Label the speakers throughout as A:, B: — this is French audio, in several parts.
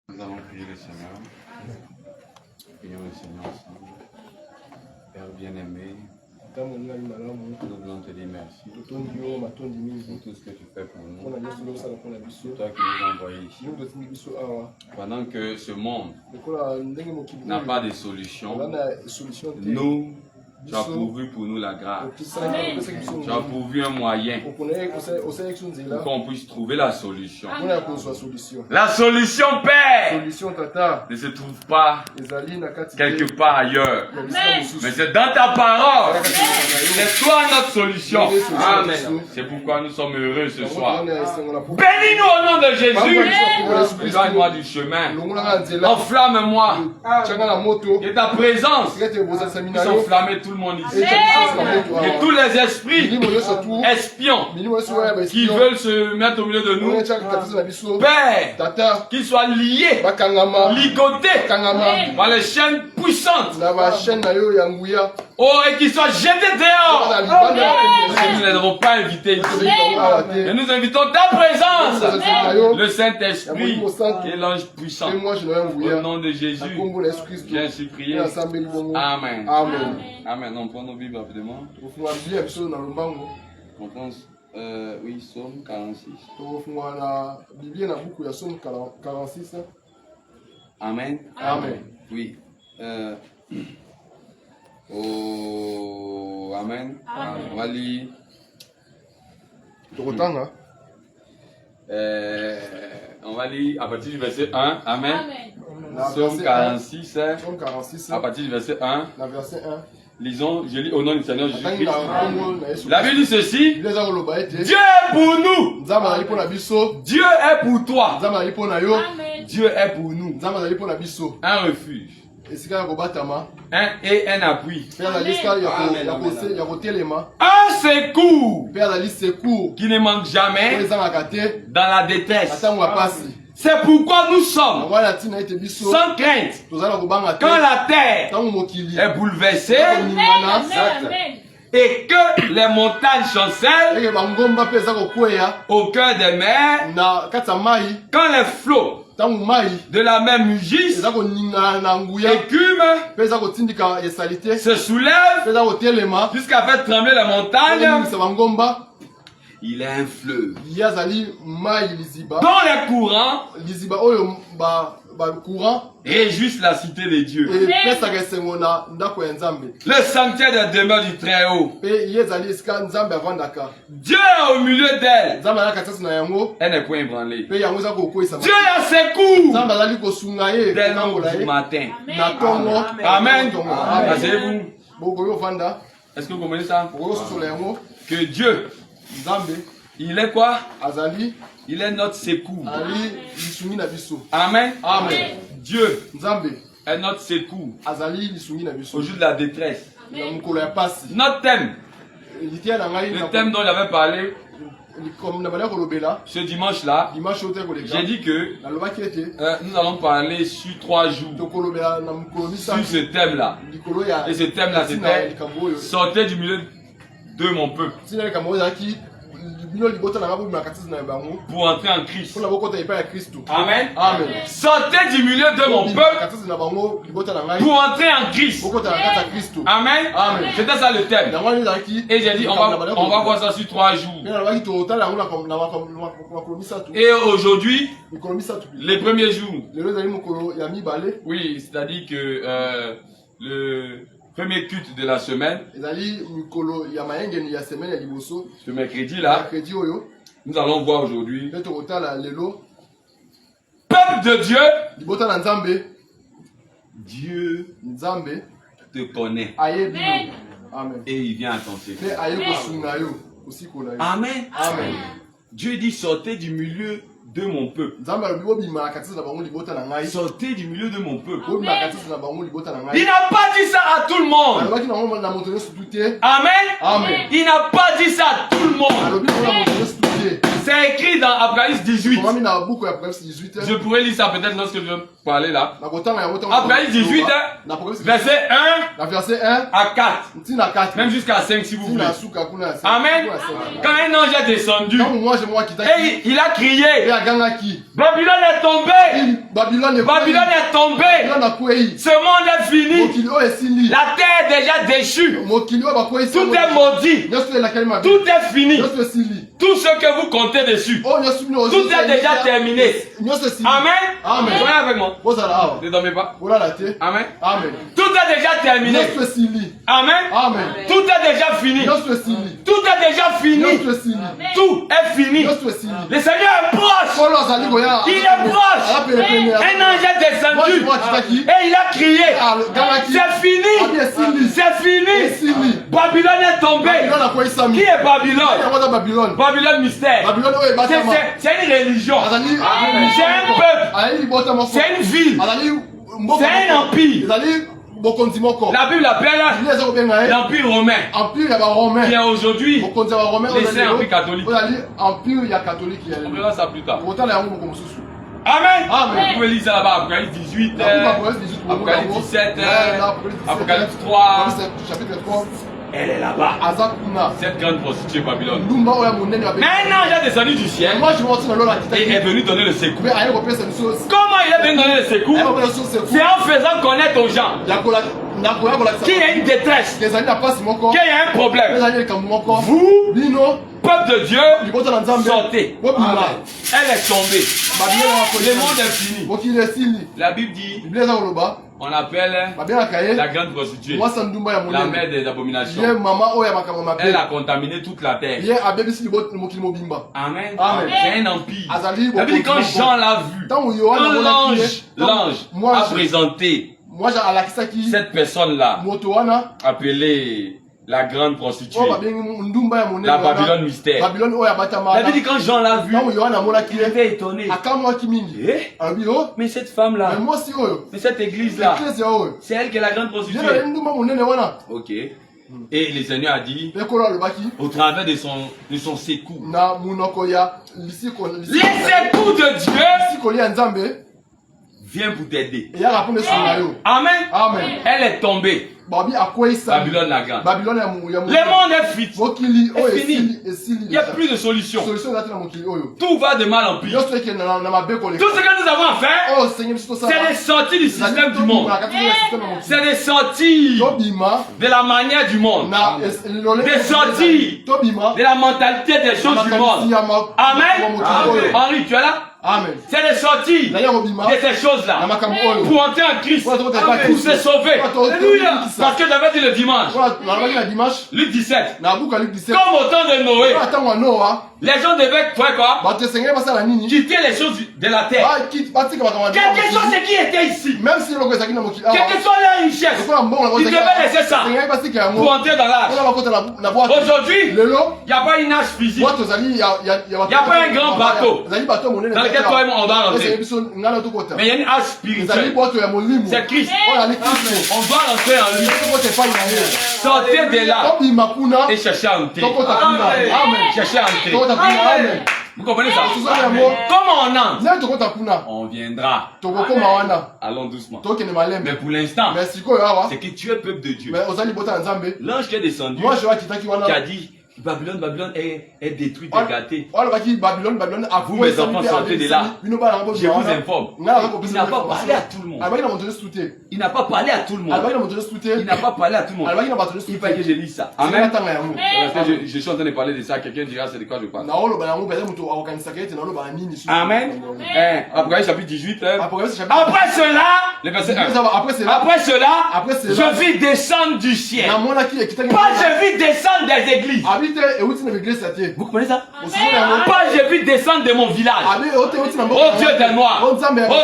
A: Nous allons prier le Seigneur. Prions le Seigneur ensemble. Père bien-aimé, nous voulons te dire merci pour tout ce que tu fais pour nous. C'est toi qui nous as envoyés ici. Pendant que ce monde n'a pas de solution, nous, tu as pourvu pour nous la grâce. Tu as pourvu un moyen pour qu'on puisse trouver la solution. La solution, Père, ne se trouve pas quelque part ailleurs. Mais c'est dans ta parole. C'est toi notre solution. Amen. C'est pourquoi nous sommes heureux ce soir. Bénis-nous au nom de Jésus. Éloigne-moi du chemin. Enflamme-moi. Que ta présence puisse enflammer tout le monde ici. Que tous les esprits espions qui veulent se mettre au milieu de nous, Père, qu'ils soient liés, ligotés par les chaînes puissantes. Oh, et qu'ils soient jetés dehors. Nous ne les avons pas invités ici. Et nous invitons ta présence, le Saint-Esprit et l'ange puissant. Au nom de Jésus, j'ai ainsi prié. Amen. Amen. On prend nos Bibles rapidement. On pense, oui, Psaume 46. Amen.
B: Amen.
A: Oui. Oh, amen. On va lire. On va lire à partir du verset 1. Amen. Psaume 46. À partir du verset 1. Lisons, je lis au nom du Seigneur Jésus-Christ. La Bible dit ceci. Dieu est pour nous. Dieu est pour toi. Dieu est pour nous. Un refuge. Et un appui. Un secours qui ne manque jamais dans la détresse. C'est pourquoi nous sommes sans crainte quand la terre est bouleversée et que les montagnes chancellent au cœur des mers, quand les flots de la mer mugissent, écument, se soulèvent jusqu'à faire trembler la montagne. Il est un fleuve dont les courants réjouissent la cité de Dieu. Le sanctuaire de demeure du Très-Haut. Dieu est au milieu d'elle. Elle n'est point ébranlée. Dieu est à ses cours dès l'aube du matin. Amen. Asseyez-vous. Est-ce que vous comprenez ça? Que Dieu, il est quoi? Il est notre secours. Amen. Dieu est notre secours au jour de la détresse. Notre thème, le thème dont j'avais parlé ce dimanche-là, j'ai dit que nous allons parler sur 3 jours sur ce thème-là. Et ce thème-là, c'était sortez du milieu de mon peuple pour entrer en Christ. Amen. Sortez du milieu de mon peuple pour entrer en Christ. Amen. C'était ça le thème. Et j'ai dit on va voir ça sur 3 jours. Et aujourd'hui, les premiers jours, oui, c'est-à-dire que le premier culte de la semaine, ce mercredi là, nous allons voir aujourd'hui. Peuple de Dieu, Dieu te connaît. Et il vient à ton secours. Amen. Dieu dit sortez du milieu de mon peuple. Sortez du milieu de mon peuple. Il n'a pas dit ça à tout le monde. Amen. Il n'a pas dit ça à tout le monde. C'est écrit dans Apocalypse 18.
B: Je
A: pourrais lire ça peut-être lorsque je vais parler là. Apocalypse 18, verset 1 à 4. Même jusqu'à 5 si vous voulez. Amen. Quand un ange est descendu, et il a crié, Babylone est tombée. Babylone est tombée. Ce monde est fini. La terre est déjà déchue. Tout est maudit. Tout est fini. Tout ce que vous comptez dessus. Tout est déjà terminé. Amen. Soyez avec moi. Ne dormez pas. Amen. Tout est déjà terminé. Amen. Tout est déjà fini. Tout est déjà fini. Tout est fini. Le Seigneur est proche. Il est proche. Un ange est descendu. Et il a crié. C'est fini. C'est fini. Babylone est tombée. Qui est Babylone? Babylone mystère. C'est une religion. C'est un peuple. C'est une ville. C'est un empire. La Bible l'appelle l'Empire romain. Qui est aujourd'hui l'Empire catholique. On verra ça plus tard. Amen. Vous pouvez lire ça là-bas, Apocalypse 18, Apocalypse 17, Apocalypse 3. Elle est là-bas. Cette grande prostituée Babylone. Mais un ange est descendu du ciel et est venu donner le secours. Comment il est venu donner le secours? C'est en faisant connaître aux gens qu'il y a une détresse, qu'il y a un problème. Vous, peuple de Dieu, sortez. Elle est tombée. Le monde est fini. La Bible dit, on appelle la grande prostituée la mère des abominations. Elle a contaminé toute la terre. Amen. C'est un empire. La Bible dit quand Jean l'a vu, quand l'ange a présenté cette personne-là, appelée la grande prostituée, la Babylone mystère. La Bible dit quand Jean l'a vu, il était étonné. Mais cette femme-là, mais cette église-là, c'est elle qui est la grande prostituée. Ok. Et le Seigneur a dit, au travers de son secours, les secours de Dieu vient pour t'aider. Amen. Elle est tombée. Babylone la grande. Le monde est fini. Il n'y a plus de solution. Tout va de mal en pire. Tout ce que nous avons à faire, c'est de sortir du système du monde. C'est de sortir de la manière du monde. De sortir de la mentalité des choses du monde. Amen. Henri, tu es là? C'est de sortir de ces choses-là pour entrer en Christ, pour se sauver. Parce que j'avais dit le dimanche, Luc 17, comme au temps de Noé, les gens devaient faire quoi? Quitter les choses de la terre. Quelle que soit ce qui était ici, quelle que soit leur richesse, ils devaient laisser ça pour entrer dans l'âge. Aujourd'hui, il n'y a pas une âge physique. Il n'y a pas un grand bateau dans lequel toi et moi on doit rentrer. Mais il y a une âge spirituelle. C'est Christ. On doit rentrer en lui. Sortez de là et cherchez à entrer. Cherchez à entrer. Vous comprenez ça? Comment on entre? On viendra. Allons doucement. Mais pour l'instant, c'est que tu es peuple de Dieu. L'ange qui est descendu, qui a dit Babylone est détruite et gâtée. Vous, mes enfants, sortez de là. Je vous informe. Il n'a pas parlé à tout le monde. Il n'a pas parlé à tout le monde. Il n'a pas parlé à tout le monde. Il faut que je lise ça. Amen. Je suis en train de parler de ça. Quelqu'un dira c'est de quoi je parle. Amen. Apocalypse chapitre 18. Après cela, le verset 1. Après cela, je vis descendre du ciel. Pas je vis descendre des églises. Vous comprenez ça? Pas je vis descendre de mon village. Oh Dieu des Noirs. Oh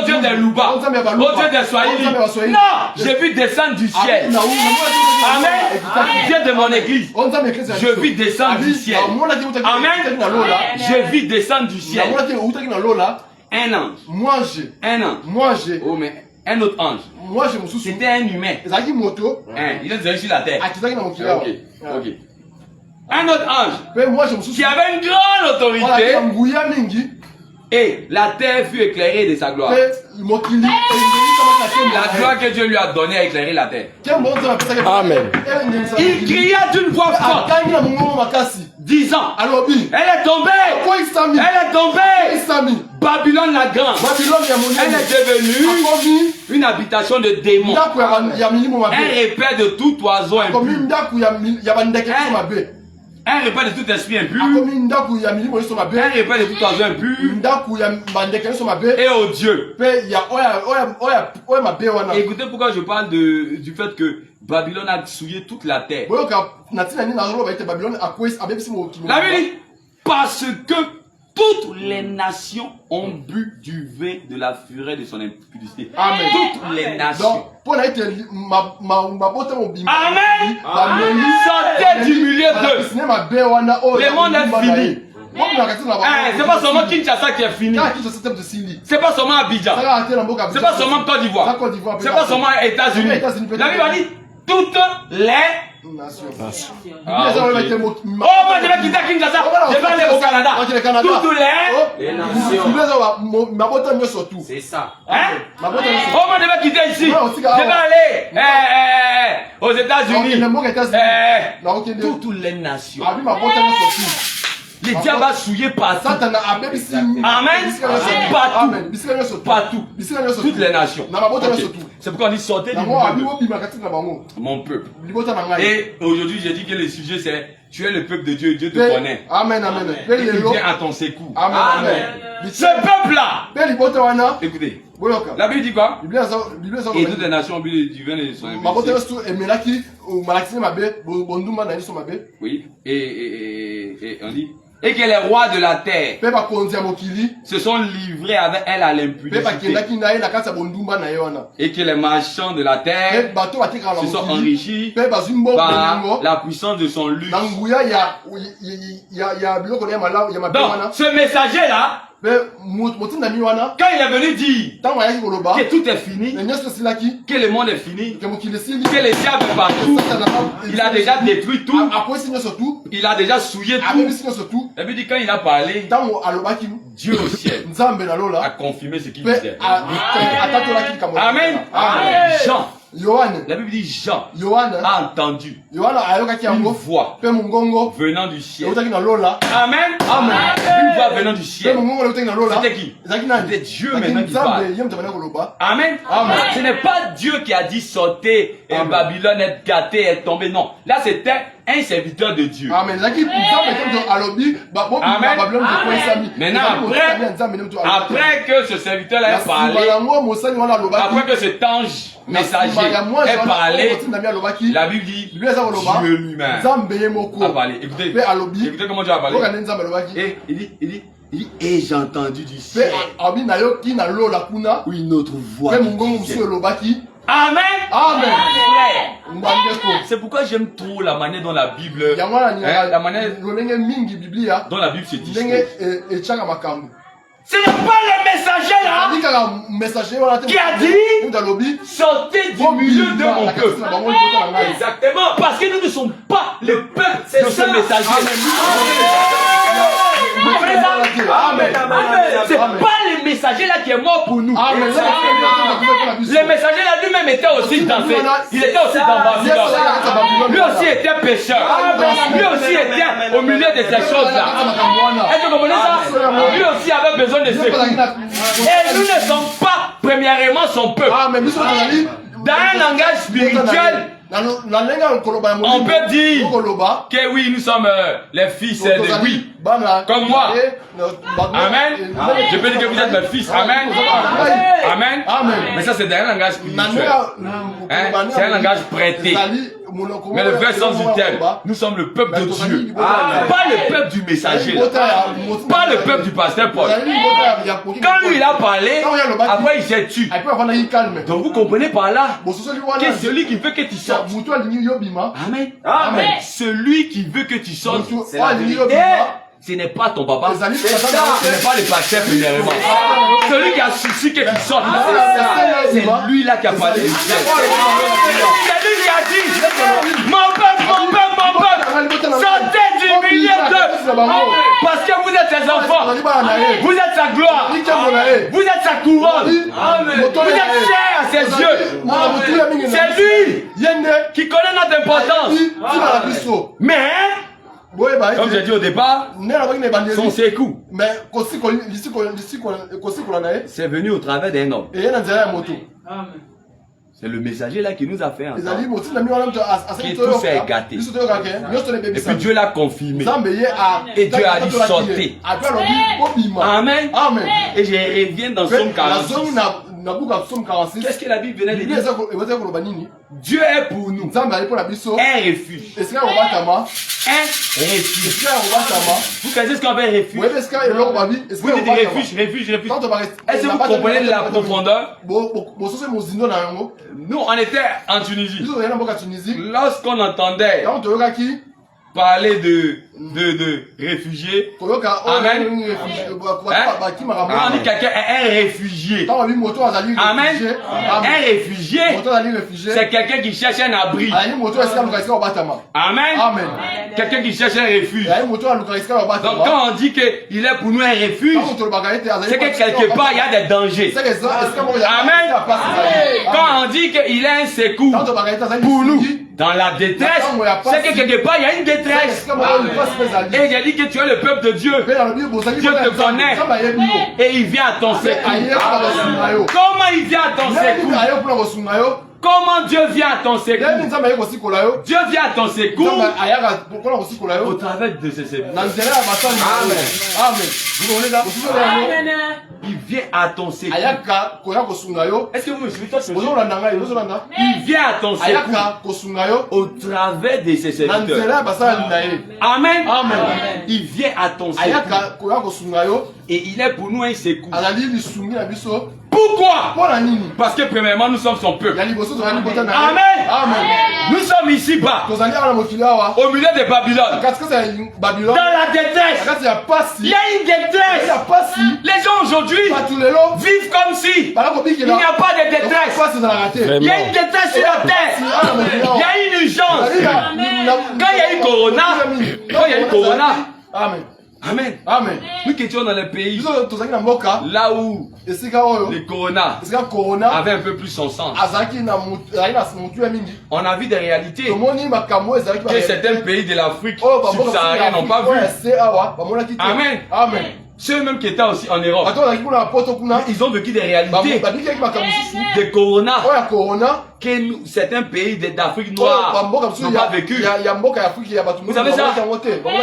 A: Dieu des Louba. Oh Dieu des Swahili. Non, je vis descendre du ciel. Amen. Dieu de mon église. Je vis descendre du ciel. Amen. Je vis descendre du ciel. Un ange. Un ange. Oh mais un autre ange. C'était un humain. Il est descendu sur la terre. Ok.
C: un autre ange qui avait une grande autorité et la terre fut éclairée de sa gloire. La gloire que Dieu lui a donnée a éclairé la terre.
D: Amen.
C: Il cria d'une voix forte, disant, elle est tombée, elle est tombée. Babylone la grande, elle est devenue une habitation de démons, un repère de tout oiseau impur, un repère de tout esprit impur, un repère de tout oiseau impur et odieux. Écoutez pourquoi je parle du fait que Babylone a souillé toute la terre. La Bible dit, parce que toutes les nations ont bu du vin de la fureur de son impudicité.
B: Amen.
C: Toutes les nations.
B: Amen.
C: Sortez du milieu d'eux. Le monde est fini. C'est pas seulement Kinshasa qui est fini. C'est pas seulement Abidjan. C'est pas seulement Côte d'Ivoire. C'est pas seulement États-Unis. La Bible dit toutes les nations. Ah, okay. Oh, moi je vais quitter Kinshasa. Je vais aller au Canada. Toutes les nations.
D: C'est ça.
C: Hein? Oh, moi je vais quitter ici. Je vais aller aux États-Unis. Toutes les nations. Les diables a souillé partout. Amen. Partout. Toutes les nations. Okay. C'est pourquoi on dit sortez du monde. Mon peuple. Et aujourd'hui, j'ai dit que le sujet c'est tu es le peuple de Dieu, Dieu te connaît.
B: Amen.
C: Et il vient à ton secours.
B: Amen.
C: Ce peuple-là, écoutez, la Bible dit quoi? Et toutes les nations ont bu du vin de son impudicité. Oui. Et on dit et que les rois de la terre se sont livrés avec elle à l'impudicité. Et que les marchands de la terre se sont enrichis par la puissance de son luxe. Donc, ce messager-là, quand il est venu dire que tout est fini, que le monde est fini, que les diables partout, il a déjà détruit tout, il a déjà souillé tout. Et puis dit quand il a parlé, Dieu au ciel a confirmé ce qu'il disait. Amen. Jean. La Bible dit Jean a entendu une voix venant du ciel. Amen. Une voix venant du ciel. C'était qui? C'était Dieu maintenant qui parle. Amen. Ce n'est pas Dieu qui a dit sortez et Babylone est gâtée, est tombée. Non. Là c'était un serviteur de Dieu. Amen. Maintenant après que ce serviteur-là ait parlé, après que cet ange messager est parlé, la Bible dit Dieu lui-même a parlé. Écoutez comment Dieu a parlé. Et il dit et j'ai entendu du ciel une autre voix. Amen. C'est pourquoi j'aime trop la manière dont la Bible, la manière dont la Bible se dit. Ce n'est pas le messager là qui a dit sortez du milieu de mon peuple. Exactement. Parce que nous ne sommes pas le peuple de ce messager. C'est pas le messager là qui est mort pour nous. Le messager là lui-même était aussi dans il était aussi dans Babylone. Lui aussi était pécheur. Lui aussi était au milieu de ces choses là. Est-ce que vous comprenez ça? Lui aussi avait besoin de secours. Et nous ne sommes pas premièrement son peuple. Dans un langage spirituel, on peut dire que oui, nous sommes les fils de oui. Comme moi. Amen. Je peux dire que vous êtes mes fils. Amen. Amen. Mais ça, c'est dans un langage spirituel. C'est un langage prêté. Mais le vrai sens du terme, nous sommes le peuple de Dieu. Pas le peuple du messager. Pas le peuple du pasteur Paul. Quand lui il a parlé, après il s'est tué. Donc vous comprenez par là que celui qui veut que tu sortes. Amen. Amen. Celui qui veut que tu sortes, c'est la vérité. Ce n'est pas ton papa. Ce n'est pas le pasteur premièrement. Celui qui a souci que tu sortes, c'est lui là qui a parlé du ciel. C'est lui qui a dit mon peuple, sortez du Parce que vous êtes ses enfants. Vous êtes sa gloire. Vous êtes sa couronne. Vous êtes cher à ses yeux. C'est lui qui connaît notre importance. Mais, comme j'ai dit au départ, son sékou, c'est venu au travers d'un homme. C'est le messager là qui nous a fait entendre. Qui tout s'est gâté. Et puis Dieu l'a confirmé. Et Dieu a dit sortez. Amen. Et je reviens dans Somme 46. Qu'est-ce que la Bible venait de dire? Dieu est pour nous un refuge. Un refuge. Vous connaissez ce qu'on appelle refuge? Vous dites refuge. Est-ce que vous comprenez la profondeur? Nous, on était en Tunisie. Lorsqu'on entendait parler de réfugiés. Amen. On dit quelqu'un est un réfugié. Amen. Un réfugié, c'est quelqu'un qui cherche un abri. Amen. Quelqu'un qui cherche un refuge. Donc quand on dit qu'il est pour nous un refuge, c'est que quelque part il y a des dangers. Amen. Quand on dit qu'il est un secours pour nous dans la détresse, c'est que quelque part il y a une détresse. Et j'ai dit que tu es le peuple de Dieu. Dieu te connaît. Et il vient à ton secours. Comment il vient à ton secours? Comment Dieu vient à ton secours? Dieu vient à ton secours au travers de ses services. Amen. Il vient à ton secours. Est-ce que vous me suivez? Il vient à ton secours au travers de ses serviteurs. Amen. Il vient à ton secours. Et il est pour nous un secours. Pourquoi? Parce que premièrement nous sommes son peuple. Amen. Nous sommes ici bas, au milieu de Babylone. Dans la détresse. Il y a une détresse. Les gens aujourd'hui vivent comme si il n'y a pas de détresse. Il y a une détresse sur la terre. Il y a une urgence. Quand il y a eu Corona, Amen. Nous qui étions dans les pays là où le Corona avait un peu plus son sens. On a vu des réalités que certains pays de l'Afrique subsaharienne n'ont pas vu. Amen. Ceux même qui étaient aussi en Europe, ils ont vécu des réalités de Corona que certains pays d'Afrique noire n'ont pas vécu. Vous savez ça?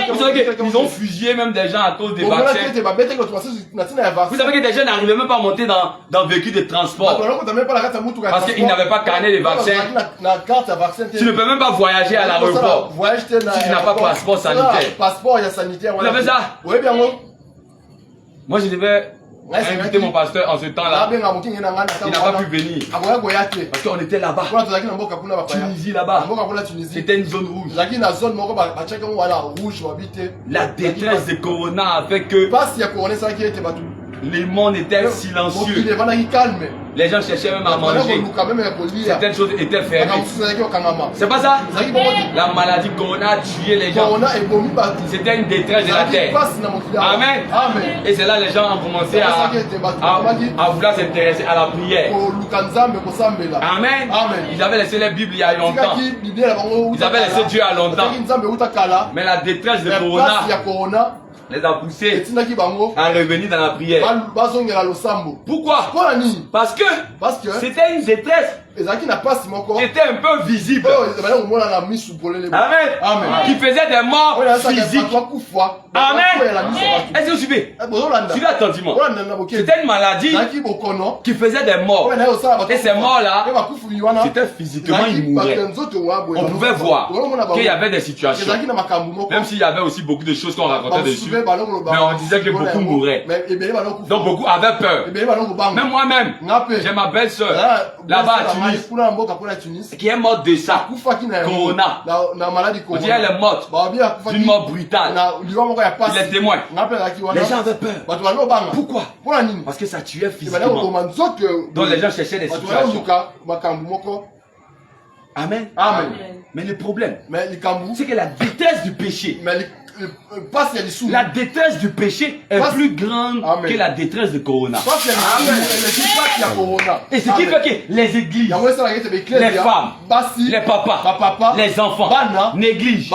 C: Vous savez qu'ils ont fusillé même des gens à cause des vaccins. Vous savez que des gens n'arrivaient même pas à monter dans le véhicule de transport parce qu'ils n'avaient pas carnet de vaccin. Tu ne peux même pas voyager à l'aéroport si tu n'as pas passeport sanitaire. Vous savez ça? Moi, je devais inviter mon pasteur en ce temps-là. Il n'a pas pu venir. Parce qu'on était là-bas. Tunisie là-bas. C'était une zone rouge. La détresse de Corona a fait que le monde était silencieux. Les gens cherchaient même à manger. Certaines choses étaient fermées. C'est pas ça? La maladie Corona a tué les gens. C'était une détresse de la terre. Amen. Et c'est là que les gens ont commencé à vouloir s'intéresser à la prière. Amen. Ils avaient laissé les Bibles il y a longtemps. Ils avaient laissé Dieu à longtemps. Mais la détresse de Corona les a poussés à revenir dans la prière. Pourquoi? Parce que c'était une détresse qui était un peu visible. Amen. Qui faisait des morts physiques. Amen. Est-ce que vous suivez? Suivez attentivement. C'était une maladie qui faisait des morts. Et ces morts-là, c'était physiquement, ils mouraient. On pouvait voir qu'il y avait des situations. Même s'il y avait aussi beaucoup de choses qu'on racontait dessus. Mais on disait que beaucoup mouraient. Donc beaucoup avaient peur. Même moi-même, j'ai ma belle-sœur là-bas à Tunis qui est morte de ça. Corona. On dit elle est morte d'une mort brutale. Il est témoin. Les gens avaient peur. Pourquoi? Parce que ça tuait physiquement. Donc les gens cherchaient des situations. Amen. Mais le problème, c'est que la détresse du péché La détresse du péché est plus grande que la détresse de Corona. Et ce qui fait que les églises, les femmes, les papas, les enfants négligent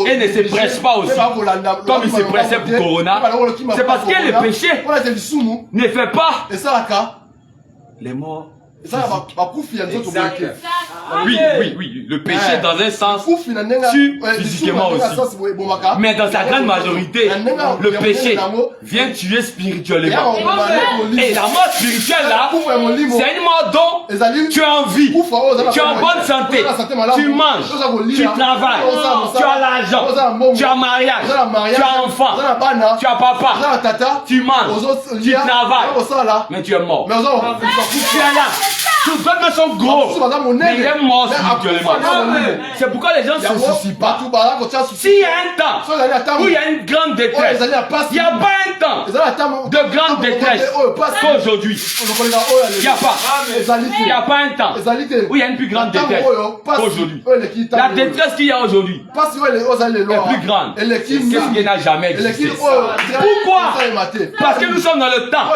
C: et ne se pressent pas aussi comme ils se pressaient pour Corona. C'est parce que le péché ne fait pas les morts. Oui, le péché dans un sens tue physiquement aussi. Mais dans sa grande majorité, le péché vient tuer spirituellement. Et la mort spirituelle là, c'est une mort dont tu as envie, tu es en bonne santé, tu manges, tu travailles, tu as l'argent, tu as mariage, tu as enfant, tu as papa, tu manges, tu travailles, mais tu es mort. Tu es là. Tous les sont gros, mais il est mort spirituellement. C'est pourquoi les gens ne se soucient pas. S'il y a un temps où il y a une grande détresse, il n'y a pas un temps de grande détresse qu'aujourd'hui. Il n'y a pas. Il n'y a pas un temps où il y a une plus grande détresse qu'aujourd'hui. La détresse qu'il y a aujourd'hui est plus grande que ce qui n'a jamais existé. Pourquoi? Parce que nous sommes dans le temps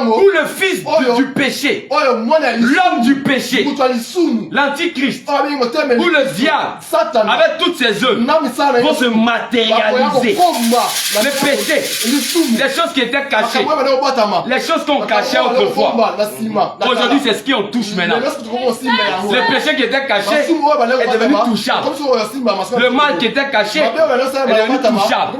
C: où le fils du péché, l'homme du péché, l'antichrist ou le diable avec toutes ses œuvres vont se matérialiser. Le péché, les choses qui étaient cachées, les choses qu'on cachait autrefois, aujourd'hui c'est ce qu'on touche maintenant. Le péché qui était caché est devenu touchable. Le mal qui était caché est devenu touchable.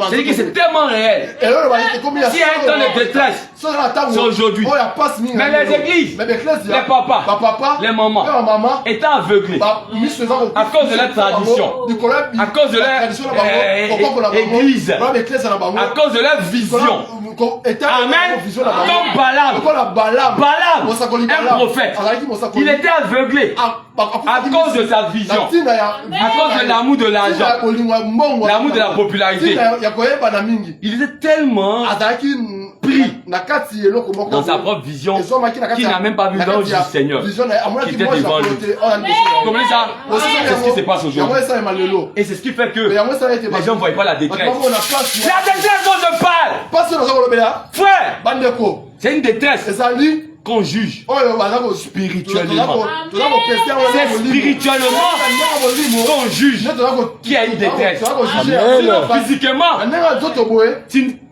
C: C'est-à-dire que c'est tellement réel. S'il y a un temps de détresse, c'est aujourd'hui. Mais les églises, les papas, les mamans, étant aveuglés à cause de leur tradition, à cause de leur église, à cause de leur vision. Amen. Comme Balaam, un prophète, il était aveuglé à cause de sa vision, à cause de l'amour de l'argent, l'amour de la popularité. Il était tellement pris dans sa propre vision qu'il n'a même pas vu l'ange du Seigneur qui était devant lui. Vous comprenez ça? C'est ce qui se passe aujourd'hui. Et c'est ce qui fait que les gens ne voient pas la détresse. La détresse dont je parle, frère, c'est une détresse qu'on juge spirituellement. C'est spirituellement qu'on juge qu'il y a une détresse. Sinon, physiquement,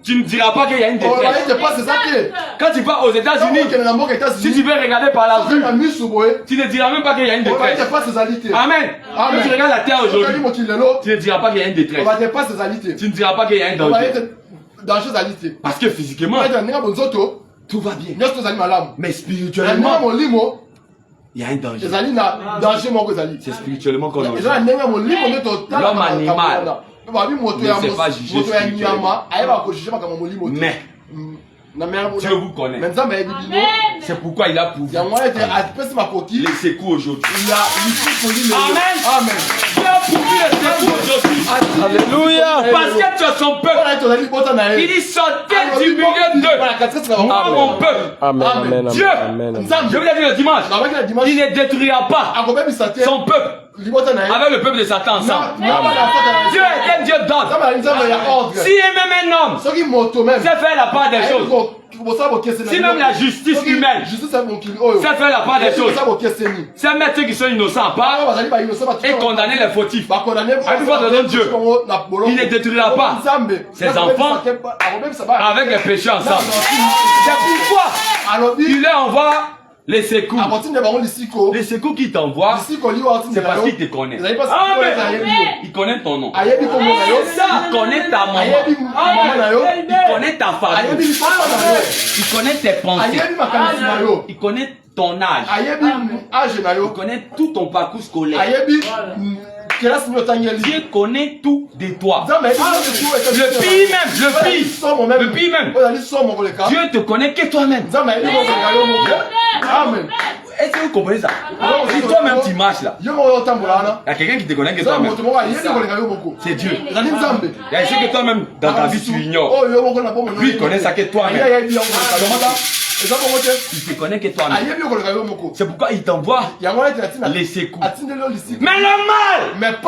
C: tu ne diras pas qu'il y a une détresse. Quand tu vas aux États-Unis, si tu veux regarder par la vue, tu ne diras même pas qu'il y a une détresse. Amen. Quand tu regardes la terre aujourd'hui, tu ne diras pas qu'il y a une détresse. Tu ne diras pas qu'il y a un danger. Parce que physiquement, tout va bien. Mais spirituellement, il y a un danger. C'est spirituellement qu'on a. L'homme animal ne sait pas juger spirituellement. Mais Dieu vous connaît. C'est pourquoi il a pouvoir les secours aujourd'hui. Amen. Dieu a pourvu les secours aujourd'hui. Alléluia. Parce que tu es son peuple. Il dit sortez du milieu d'eux. Moi mon peuple. Amen. Dieu, je vous l'ai dit le dimanche, il ne détruira pas son peuple avec le peuple de Satan ensemble. Dieu est un Dieu d'ordre. Si même un homme sait faire la part des choses, si même la justice humaine sait faire la part des choses, c'est mettre ceux qui sont innocents à part et condamner les fautifs. Avec le Dieu, il ne détruira pas ses enfants avec les péchés ensemble. C'est pourquoi il leur envoie les secours. Les secours qu'il t'envoie, c'est parce qu'il te connaît. Il connaît ton nom. Il connaît ta maman. Il connaît ta famille. Il connaît tes pensées. Il connaît ton âge. Il connaît tout ton parcours scolaire. Dieu connaît tout de toi. Le pire même. Dieu te connaît que toi-même. Amen. Est-ce que vous comprenez ça? Si toi-même tu marches là, il y a quelqu'un qui te connaît que toi-même. C'est Dieu. Il y a ce que toi-même dans ta vie tu ignores. Lui il connaît ça que toi-même. Il te connaît que toi-même. C'est pourquoi il t'envoie les secours. Mais le mal,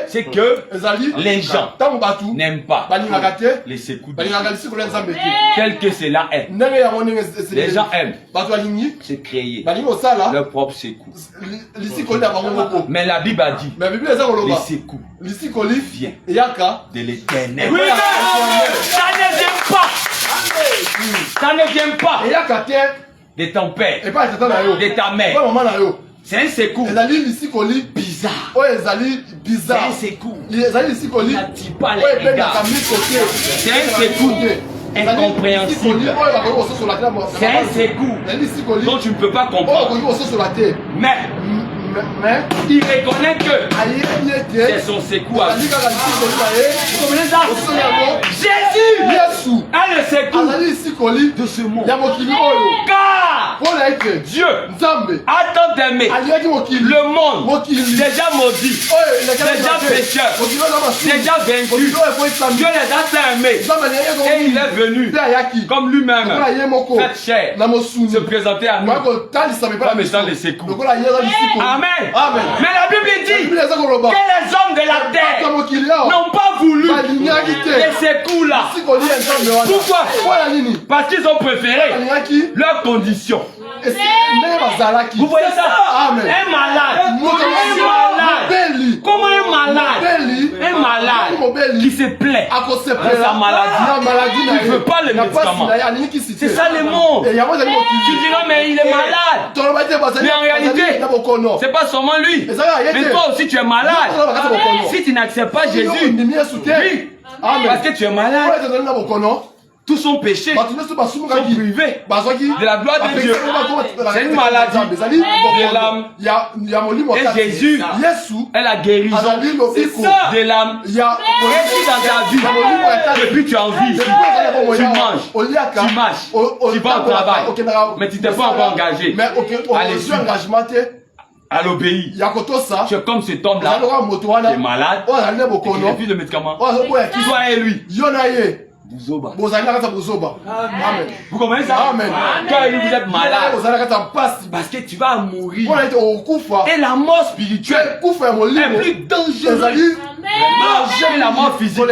C: c'est que les gens n'aiment pas les secours de Dieu. Quel que cela est. Les gens aiment se créer leur propre secours. Mais la Bible a dit, les secours viennent de l'Éternel. Oui, ça ne vient pas. Ça ne vient pas de ton père, de ta mère. C'est un secours bizarre. C'est un secours qui n'attire pas les regards. C'est un secours incompréhensible. C'est un secours dont tu ne peux pas comprendre. Mais il reconnaît que c'est son secours à lui. Vous comprenez ça? Jésus est le secours de ce monde. Car Dieu a tant aimé le monde, déjà maudit, déjà pécheur, déjà vaincu. Dieu les a tant aimés et il est venu comme lui-même, fait chair, se présenter à nous comme étant le secours. Amen. Amen. Mais la Bible dit que les hommes de la terre n'ont pas voulu les secours là. Pourquoi? Parce qu'ils ont préféré leurs conditions. Vous voyez ça? Amen. Un malade. Comment un malade qui se plaît à sa maladie, il ne veut pas le médicament. C'est ça le monde. Tu diras mais il est malade. Mais en réalité, c'est pas seulement lui. Mais toi aussi tu es malade. Si tu n'acceptes pas Jésus, oui, parce que tu es malade. Tous sont péchés, sont privés de la gloire de Dieu. C'est une maladie de l'âme. Et Jésus est la guérison de l'âme. Et si dans ta vie, depuis tu as envie, tu manges, tu marches, tu vas au travail, mais tu t'es pas encore engagé à les suivre, à l'obéir. Tu es comme cet homme-là qui est malade, et qui refuse le médicament. Toi et lui. Buzoba. Amen. Vous comprenez ça? Amen. Quand vous êtes malade, parce que tu vas mourir. Et la mort spirituelle est plus dangereuse que la mort physique.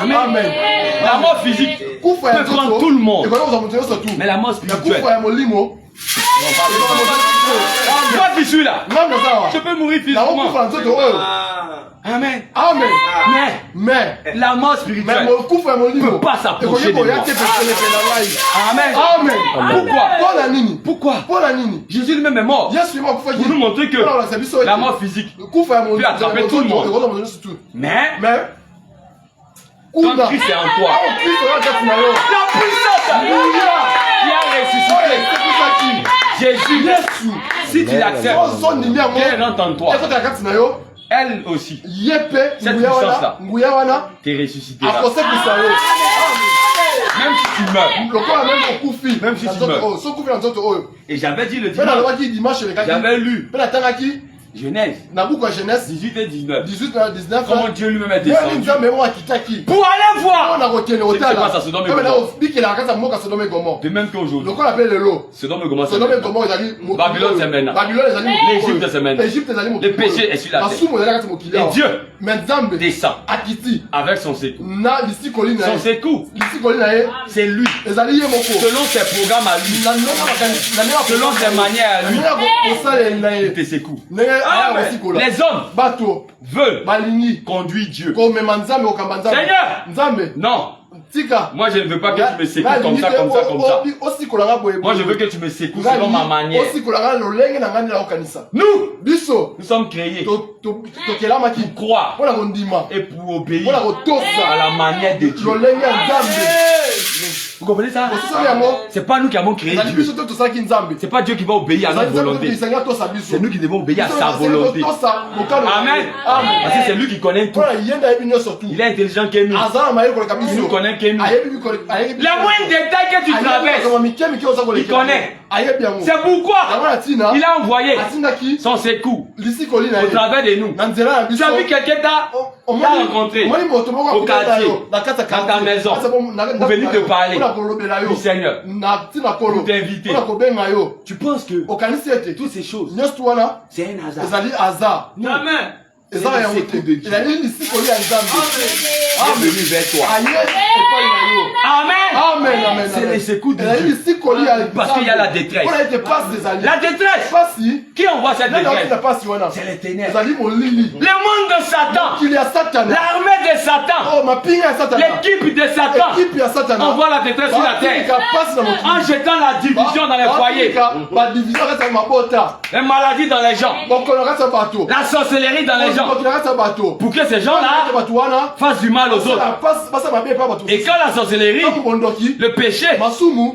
C: Amen. La mort physique peut prendre tout le monde. Mais la mort spirituelle. Toi qui suis là, je peux mourir physiquement. Amen. Amen. Mais la mort spirituelle ne peut pas s'approcher de moi. Amen. Amen. Pourquoi? Jésus lui-même est mort pour nous montrer que la mort physique peut attraper tout le monde. Mais quand Christ est en toi, la puissance qui a ressuscité Jésus, si tu l'acceptes, qu'elle rentre en toi, elle aussi, cette puissance-là, t'es ressuscité. Même si tu meurs, même si tu meurs. Et j'avais dit le dimanche, j'avais lu Genèse 18 et 19. Comment Dieu lui-même est descendu pour aller voir ce qui se passe à Sodome et Gomorrhe. De même qu'aujourd'hui, Sodome et Gomorrhe, Babylone c'est maintenant, l'Égypte c'est maintenant, le péché est sur la terre. Et Dieu descend avec son secours. Son secours, c'est lui. Selon ses programmes à lui, selon ses manières à lui, il te secoue. Les hommes veulent conduire Dieu. Seigneur, non. Moi je ne veux pas que tu me secoues comme ça, comme ça, comme ça. Moi je veux que tu me secoues selon ma manière. Nous sommes créés pour croire et pour obéir à la manière de Dieu. Vous comprenez ça? C'est pas nous qui avons créé Dieu. C'est pas Dieu qui va obéir à notre volonté. C'est nous qui devons obéir à sa volonté. Amen. Parce que c'est lui qui connaît tout. Il est intelligent que nous. Il nous connaît que nous. La moindre détail que tu traverses, il connaît. C'est pourquoi il a envoyé son secours au travers de nous. Tu as vu quelqu'un t'a rencontré au quartier, dans ta maison, pour venir te parler. du Seigneur pour t'inviter. Tu penses que toutes ces choses, c'est un hasard? Non. Amen. C'est le secours de Dieu. Venu vers toi. Amen. C'est le secours de Dieu. Parce qu'il y a la détresse. La détresse. Qui envoie cette détresse? C'est les ténèbres. Le monde de Satan. L'armée de Satan. L'équipe de Satan envoie la détresse sur la terre. En jetant la division dans les foyers. Les maladies dans les gens. La sorcellerie dans les gens. Pour que ces gens-là fassent du mal aux autres. Et quand la sorcellerie, le péché,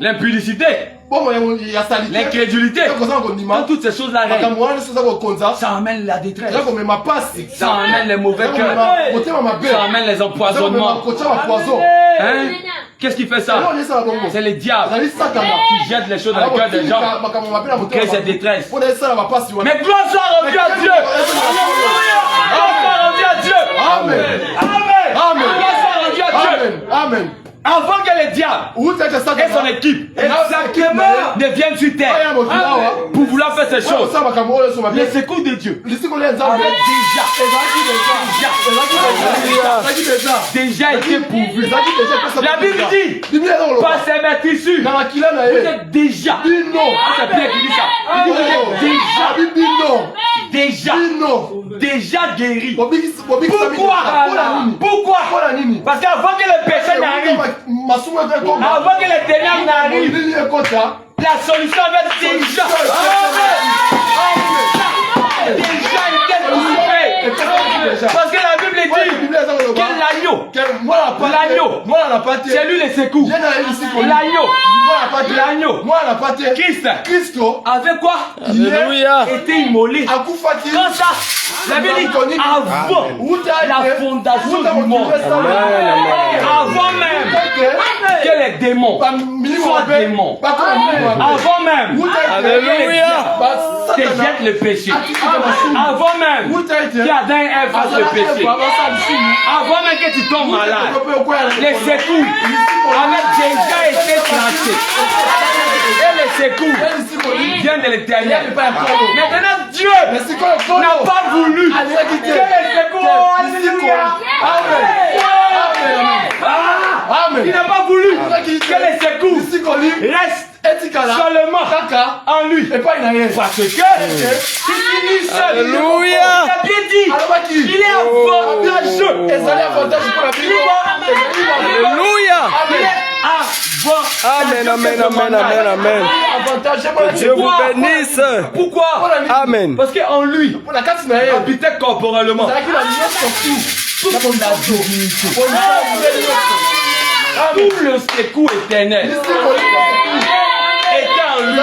C: l'impudicité, l'incrédulité, quand toutes ces choses-là règnent, ça amène la détresse, ça amène les mauvais cœurs, ça amène les empoisonnements. Hein? Qu'est-ce qui fait ça? C'est le diable qui jette les choses dans le cœur des gens pour créer cette détresse. Mais gloire soit rendue à Dieu! Gloire soit rendue à Dieu! Amen! Amen! Gloire soit rendue à Dieu! Amen! Avant que le diable et son équipe ne viennent sur terre pour vouloir faire ces choses, les secours de Dieu avaient déjà été pourvus. La Bible dit, par ses maîtres issus, vous êtes déjà, c'est Pierre qui dit ça, vous êtes déjà guéri. Pourquoi? Parce qu'avant que le péché n'arrive, avant que les ténèbres n'arrivent, la solution avait déjà été trouvée. Parce que la Bible dit que l'agneau, c'est lui le secours. L'agneau, Christ avait quoi? Alléluia. Été immolé. Quand ça, la Bible dit avant la fondation du monde, avant même que les démons soient démons, avant même que jette le péché, avant même qu'Adam et Ève fassent le péché, avant même que tu tombes malade, les secours avaient déjà été tracés. Et les secours viennent de l'Éternel. Maintenant Dieu n'a pas voulu que les secours, il n'a pas voulu que les secours restent seulement en lui. Parce que si tu lis ça,
D: Alléluia.
C: il a bien dit, il est avantageux.
D: Alléluia. Amen, amen, amen, amen, amen. Dieu vous bénisse.
C: Pourquoi?
D: Amen.
C: Parce qu'en lui, habitait corporellement toute la divinité. Tout le secours éternel était en lui.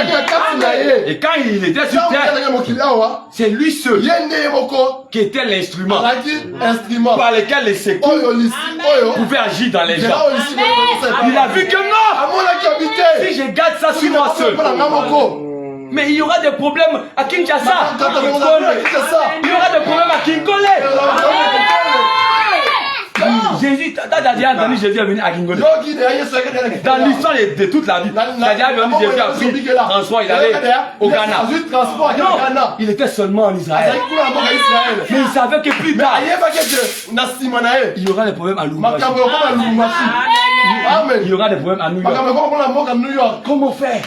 C: Et quand il était sur terre, c'est lui seul qui était l'instrument par lequel les secours pouvaient agir dans les gens. Il a vu que non, si je garde ça sur moi seul, mais il y aura des problèmes à Kinshasa. Il y aura des problèmes à Kinkole. Jésus, t'as déjà entendu Jésus est venu à Kinkole. Dans l'histoire de toute la vie, t'as déjà entendu Jésus a pris transport, il allait au Ghana. Non, il était seulement en Israël. Mais il savait que plus tard, il y aura des problèmes à Lubumbashi. Il y aura des problèmes à New York. Comment faire?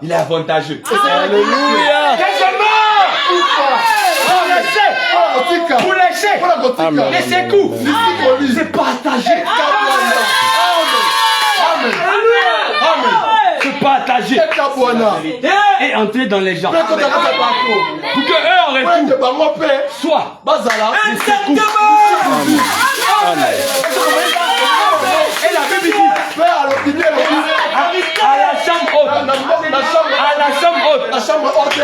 C: Il est avantageux.
D: Alléluia.
C: Pour lécher les secours, c'est partagé. C'est partagé et entrer dans les gens pour que eux en retour soient les secours. Et la Bible dit à la chambre haute,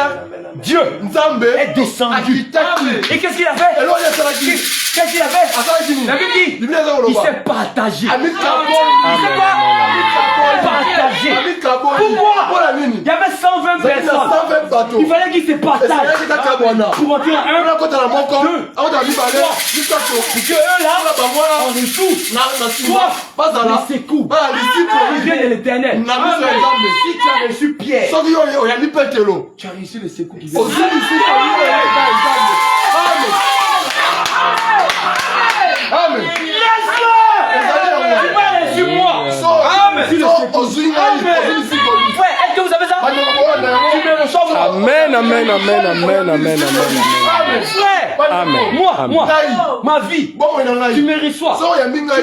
C: Dieu est descendu. Et qu'est-ce qu'il a fait? Qu'est-ce qu'il a fait? La Bible dit il s'est partagé. Il s'est partagé. Pourquoi? Il y avait 120 personnes. Il fallait qu'il se partage. Pour entrer en un, deux, parce que eux là, en dessous, toi, les secoues, ils viennent de l'éternel. Si tu as reçu Pierre, tu as reçu les secoues qui viennent.
B: Amen.
C: Tu m'as reçu moi. Amen. Frère, est-ce que vous savez ça? Tu me reçois moi.
D: Amen, amen, amen, amen, amen, amen.
C: Frère,
D: Amen.
C: moi, ma vie, tu me reçois. Tu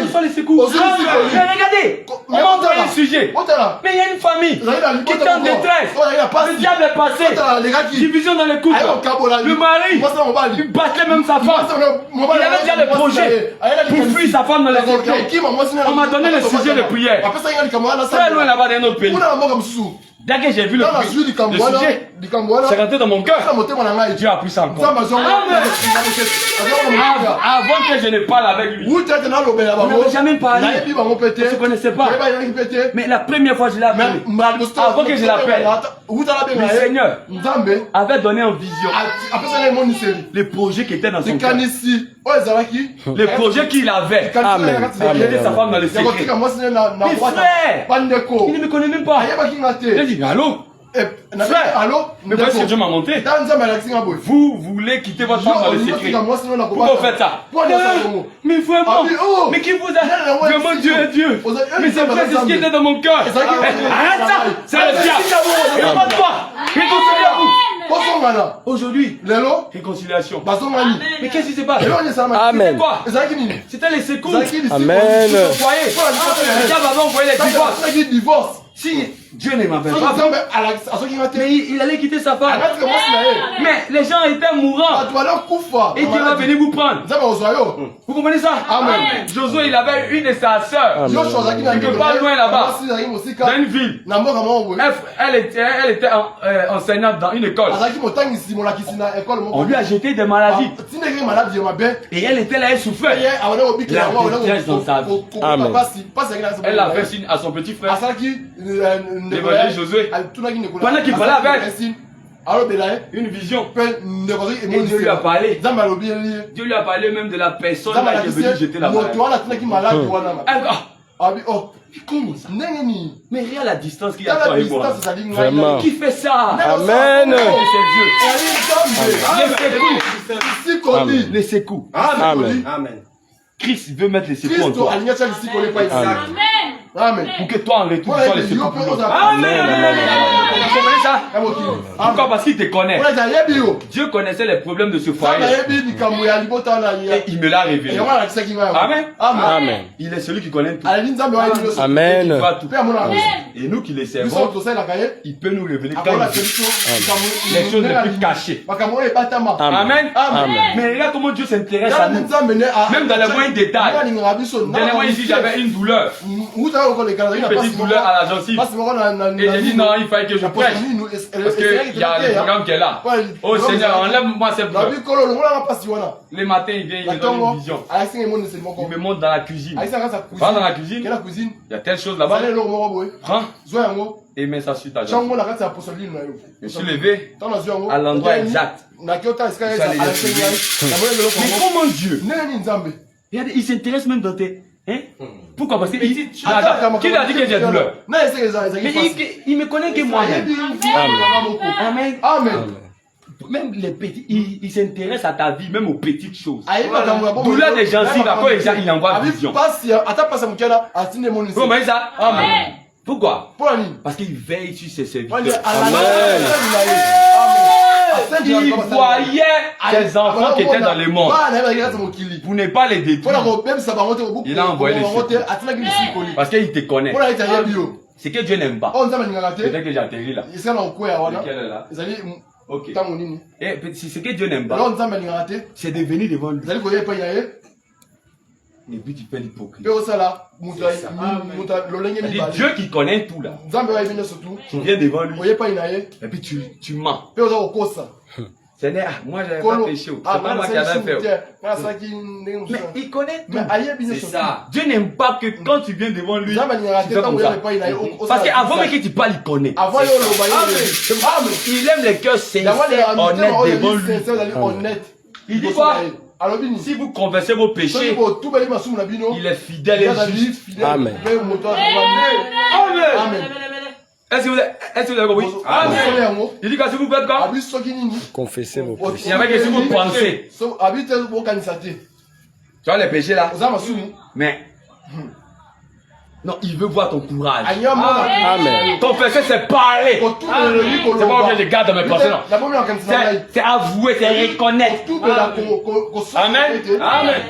C: reçois les secours. Mais regardez, on m'a envoyé le sujet. Mais il y a une famille qui est en détresse. Le diable est passé. Division dans les couples. Le mari, il battait même sa femme. Il avait déjà des projets pour fuir sa femme dans les secrets. On m'a donné le sujet de prière. Très loin là-bas dans notre pays. Dès que j'ai vu le sujet, c'est rentré dans mon cœur. Dieu a pris ça en compte. Avant que je ne parle avec lui, on n'avait jamais parlé. On ne se connaissait pas. Mais la première fois que je l'ai appelé, avant que je l'appelle, le Seigneur avait donné en vision les projets qui étaient dans son cœur. Les projets qu'il avait.
D: Amen.
C: Il était sa femme dans le secret. Mes frères, il ne me connaît même pas. Il a dit, allô? Frère, mais parce que Dieu m'a montré. Vous voulez quitter votre femme dans le secret. Pourquoi vous faites ça? Mais vraiment, mais qui vous a vraiment Dieu est Dieu? Mais c'est vrai, c'est ce qui était dans mon cœur. Arrête ça! C'est le diable! Réponds-toi! Réconciliez-vous! Aujourd'hui, réconciliation. Mais qu'est-ce qui se passe?
D: Amen.
C: C'était les secours.
D: Amen.
C: Le diable avait envoyé les divorces. Si Dieu ne m'avait pas fait, mais il allait quitter sa femme. Mais les gens étaient mourants. Et Dieu va venir vous prendre. Vous comprenez ça? Amen. Josué, il avait une de sa sœurs. Quelque part loin là-bas, dans une ville. Elle était enseignante dans une école. On lui a jeté des maladies. Et elle était là, elle souffrait. La détresse dans sa vie.
D: Amen.
C: Elle a fait signe à son petit frère. L'évangile Josué. Pendant qu'il parlait avec une vision. Et Dieu lui a parlé. Dieu lui a parlé même de la personne là qui est venue jeter la maladie. Comment ça? Mais regarde la distance qu'il y a toi et moi.
D: Vraiment.
C: Qui fait ça?
D: Amen.
C: C'est Dieu. Les secours.
D: Amen.
C: Amen. Christ veut mettre les secours en toi.
B: Amen.
C: Pour que toi en retour, tu sois les secours pour l'autre.
D: Amen.
C: Vous comprenez ça? Pourquoi? Parce qu'il te connaît. Dieu connaissait les problèmes de ce foyer. Et il me l'a révélé. Amen.
D: Amen.
C: Il est celui qui connaît tout.
D: Amen.
C: Il voit tout. Et nous qui les servons, il peut nous révéler quand il veut. Les choses les plus cachées. Amen.
D: Amen.
C: Mais regarde comment Dieu s'intéresse à nous. Même dans les moindres détails. Dernièrement ici, j'avais une douleur. Une petite douleur à la gencive. Et j'ai dit non, il fallait que je prêche. Parce qu'il y a le programme qui est là. Oh Seigneur, enlève-moi cette douleur. Les matins, il vient, il me donne une vision. Il me montre dans la cuisine. Va dans la cuisine. Il y a telle chose là-bas. Prends. Et mets ça sur ta jambe. Je suis levé à l'endroit exact. Mais comment Dieu? Regardez, il s'intéresse même dans tes... Hein? Pourquoi? Parce que qui lui a dit que j'ai douleur? Mais il me connaît que moi-même. Amen. Amen. Même les petits, il s'intéresse à ta vie, même aux petites choses. Douleur des gencives, après il envoie vision. Comment ça? Amen. Pourquoi? Parce qu'il veille sur ses serviteurs. Il voyait ses enfants qui étaient dans le monde. Pour ne pas les détruire, il a envoyé les secours. Parce qu'il te connaît. C'est que Dieu n'aime pas. Peut-être que j'ai atterri là. Lequel est là? Ok. Et c'est que Dieu n'aime pas. C'est de venir devant lui. Et puis tu fais l'hypocrite. Dieu qui connaît tout là. Tu viens devant lui. Et puis tu mens. Moi, j'avais pas péché. C'est pas moi qui avais fait. Mais il connaît tout. C'est ça. Dieu n'aime pas que quand tu viens devant lui, tu fais comme ça. Parce qu'avant même que tu parles, il connaît. Il aime les cœurs sincères, honnêtes devant lui. Il dit quoi? Si vous confessez vos péchés, il est fidèle et juste.
D: Amen.
C: Amen. Est-ce que vous avez compris? Amen. Il dit que si vous faites quoi?
D: Confessez vos péchés.
C: Il y avait que si vous pensez. Tu vois les péchés là? Mais non, il veut voir ton courage.
D: Amen.
C: Confesser, c'est parler. C'est pas que je garde dans mes pensées, non. C'est avouer, c'est reconnaître. Amen.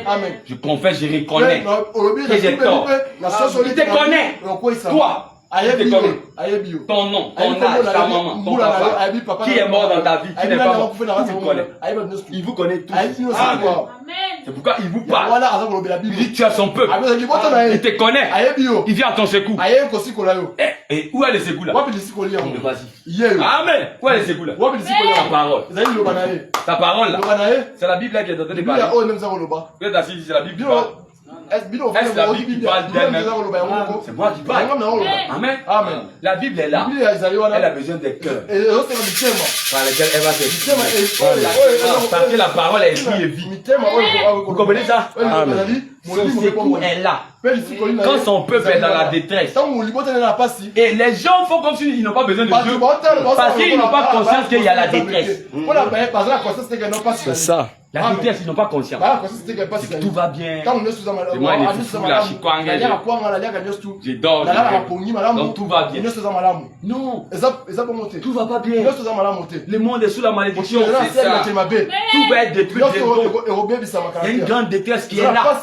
C: Amen. Je confesse, je reconnais que j'ai tort. Il te connaît. Toi. Il te connaît. Ton nom, ton âge, ta maman, ton papa. Qui est mort dans ta vie, qui n'est pas mort. Il vous connaît. Il vous connaît tous. Amen. C'est pourquoi il vous parle. Il dit tu as son peuple. Il te connaît. Il vient à ton secours. Et où est le secours là? Vas-y. Amen. Où est le secours là? Ta parole. Ta parole là. C'est la Bible là qui est en train de parler. Vous êtes assis, c'est la Bible qui parle. Est-ce la Bible qui parle d'elle-même? C'est moi qui parle. Amen. La Bible est là. Elle a besoin des cœurs par lesquels elle va se. Parce que la parole est esprit et vie. Vous comprenez ça?
D: Amen.
C: Son secours est là. Quand son peuple est dans la détresse. Et les gens font comme s'ils n'ont pas besoin de Dieu. Parce qu'ils n'ont pas conscience qu'il y a la détresse.
D: C'est ça.
C: La détresse, ils n'ont pas conscience. Tout va bien. Et moi, il est fou, là, je suis quoi, je dors, donc tout va bien. Non, tout va pas bien. Le monde est sous la malédiction, c'est ça. Tout va être détruit. Il y a une grande détresse qui est là.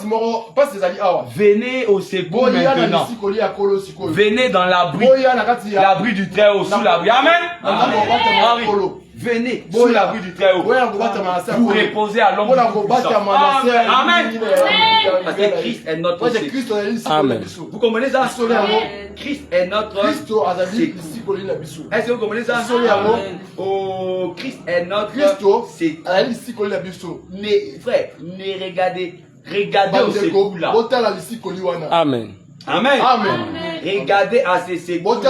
C: Venez au secours maintenant. Venez dans l'abri du Très-Haut, sous l'abri. Amen. Venez sous l'abri du Très-Haut pour reposer à l'ombre du Tout-Puissant. Amen. Parce que Christ est notre secours.
D: Amen.
C: Vous comprenez ça? Christ est notre secours. Est-ce que vous comprenez ça? Oh, Christ est notre secours. Mais frère, ne regardez au secours là.
D: Amen.
C: Amen. Regardez à ces secours.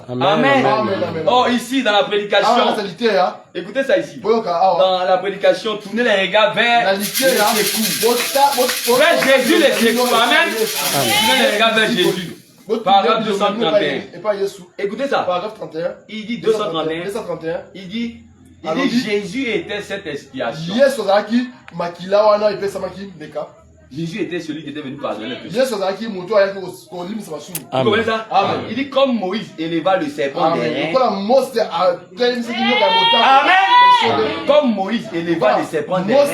C: Amen. Oh, ici dans la prédication. Écoutez ça ici. Dans la prédication, tournez les regards vers les secours. Vers Jésus les secours. Amen. Tournez les regards vers Jésus. Paragraphe 231. Écoutez ça.
B: Paragraphe 31.
C: Il dit 231. Il dit Jésus était cette expiation. Jésus était celui qui était venu pardonner le péché. Vous comprenez ça? Amen. Il dit comme Moïse éleva le serpent des reins. Amen. Comme Moïse éleva le serpent des reins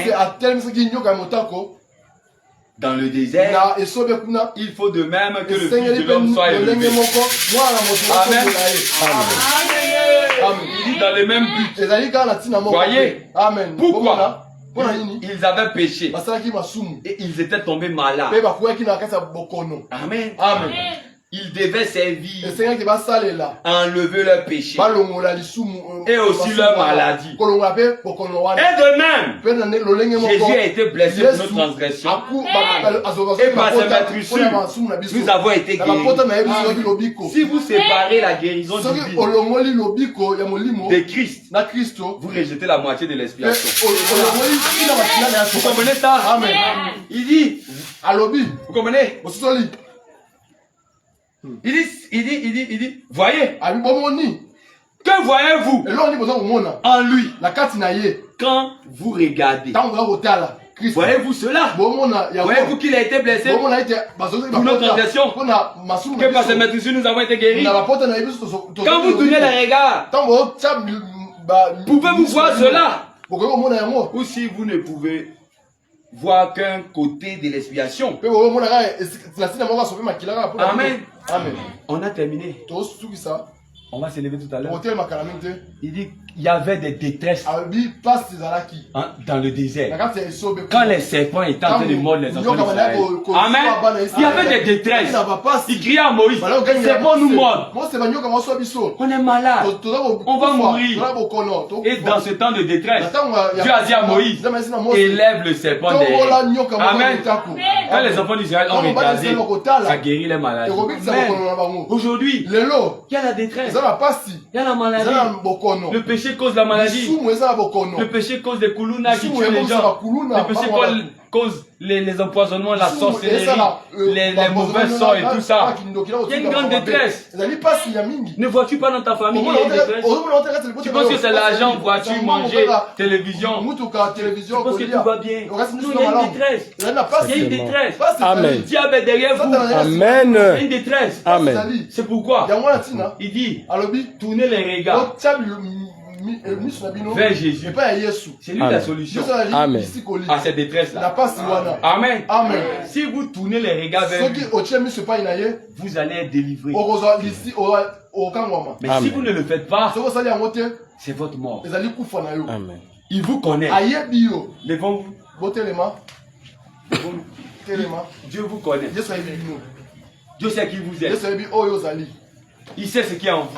C: dans le désert, il faut de même que le Fils de l'homme soit élevé. Amen. Il dit dans le même but. Voyez? Pourquoi? Ils avaient péché et ils étaient tombés malades. Amen. Ils devaient servir, enlever leur péché et aussi leur maladie. Et de même, Jésus a été blessé pour nos transgressions et par ses meurtrissures, nous avons été guéris. Si vous séparez la guérison divine de Christ, vous rejetez la moitié de l'expiation. Vous comprenez ça? Amen. Il dit, vous comprenez? Il dit, voyez. Que voyez-vous en lui quand vous regardez? Voyez-vous cela? Voyez-vous qu'il a été blessé pour notre transgression, que par ses meurtrissures nous avons été guéris? Quand vous tournez les regards, pouvez-vous voir cela? Ou si vous ne pouvez voir qu'un côté de l'expiation. Amen. On a terminé. On va s'élever tout à l'heure.
B: Hôtel Makalamite.
C: Il dit il y avait des détresses
B: Abi passe Zalaki.
C: dans le désert.
B: Quand c'est sauvé.
C: Quand les serpents étaient en train de mordre les enfants d'Israël. Amen. Il y avait des détresses. Il criait à Moïse. C'est bon nous mordre. On est malade. On va mourir. Et dans ce temps de détresse, Dieu a dit à Moïse, élève le serpent derrière. Amen. Quand les enfants d'Israël ont regardé, ça guérit les maladies. Mais aujourd'hui, il y a la détresse. Il y a la maladie. Le péché cause la maladie. Le péché cause des koulouna qui tuent les gens. Le péché cause les empoisonnements, la sorcellerie, les mauvais sorts et tout ça. Il y a une grande détresse. Ne vois-tu pas dans ta famille qu'il y a une détresse? Tu penses que c'est l'argent, voiture, manger, télévision? Tu penses que tout va bien? Non, il y a une détresse. Il y a une détresse.
D: Amen.
C: Le diable est derrière vous.
D: Amen.
C: Il y a une détresse.
D: Amen.
C: C'est pourquoi il dit, tournez les regards vers Jésus. C'est lui la solution
D: Amen.
C: à cette détresse-là. Amen. Si vous tournez les regards vers lui, vous allez être délivré. Mais si vous ne le faites pas, c'est votre mort.
D: Amen.
C: Il vous connaît. Levons-vous. Dieu vous connaît. Dieu sait qui vous êtes. Il sait ce qu'il y a en vous.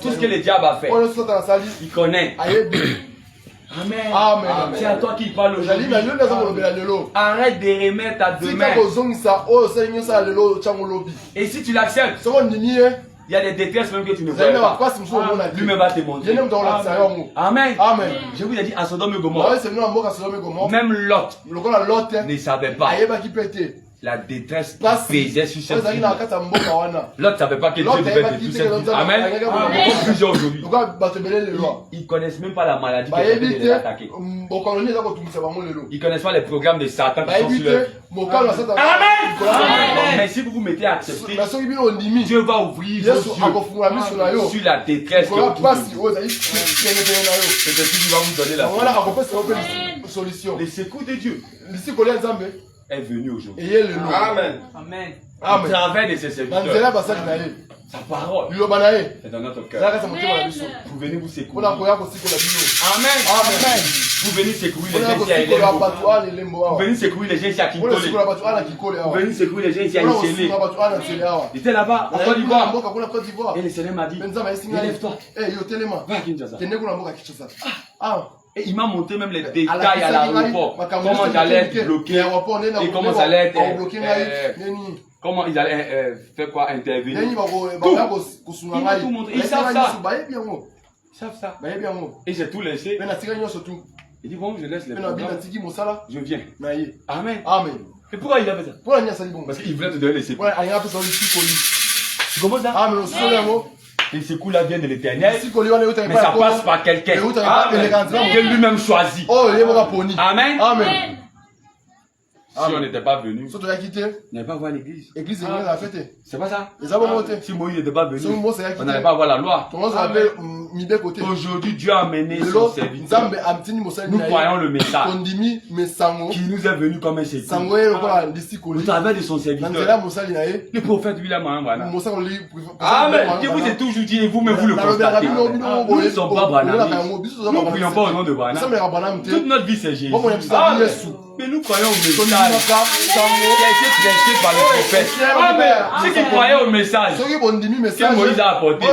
C: Tout ce que le diable a fait, il connaît. Amen. C'est à toi qu'il parle aujourd'hui. Arrête de remettre à demain. Et si tu l'acceptes, il y a des détresses même que tu ne vois pas. Lui-même va te montrer. Amen. Je vous ai dit à Sodome et Gomorrhe. Même Lot ne savait pas la détresse pesait sur cette ville. L'autre ne savait pas que Dieu devait détruire cette ville. Amen. Plusieurs aujourd'hui. Ils ne connaissent même pas la maladie qui est de les attaquer. Ils ne connaissent pas les programmes de Satan qui sont sur leur... Amen. Mais si vous vous mettez à accepter, Dieu va ouvrir vos yeux sur la détresse qui est autour de vous. C'est ce qui va vous donner la solution. Le secours de Dieu est venu aujourd'hui. Amen. Au travers de ses serviteurs. Sa parole est dans notre cœur. Vous venez vous secourir. Amen. Vous venez secourir les gens ici à Elembo. Vous venez secourir les gens ici à Kintole. Vous venez secourir les gens ici à Iselé. J'étais là-bas en Côte d'Ivoire. Et le Seigneur m'a dit, élève-toi. Va à Kinshasa. Et il m'a montré même les détails à l'aéroport. Comment j'allais être bloqué. Et comment ça allait être... comment ils allaient faire quoi, intervenir. Tout. Il m'a tout montré. Ils savent ça. Ils savent ça. Et j'ai tout laissé. Il dit bon, je laisse les programmes. Je viens. Amen. Et pourquoi il a fait ça? Parce qu'il voulait te donner les secours. Tu comprends ça? Les secours là viennent de l'éternel. Mais ça passe par quelqu'un que lui-même choisit. Amen. Si on n'était pas venu, on n'allait pas voir l'église. C'est pas ça? Si Moïse n'était pas venu, on n'allait pas voir la loi. Aujourd'hui, Dieu a amené son serviteur. Nous croyons le message qui nous est venu comme un secours. Au travers de son serviteur, le prophète William Branham. Amen. Je vous ai toujours dit, et vous-même vous le constatez. Nous ne sommes pas Branham. Nous ne prions pas au nom de Branham. Toute notre vie c'est Jésus. Mais nous croyons au message qui a été prêché par le prophète. Amen. Ceux qui croyaient au message que Moïse a apporté,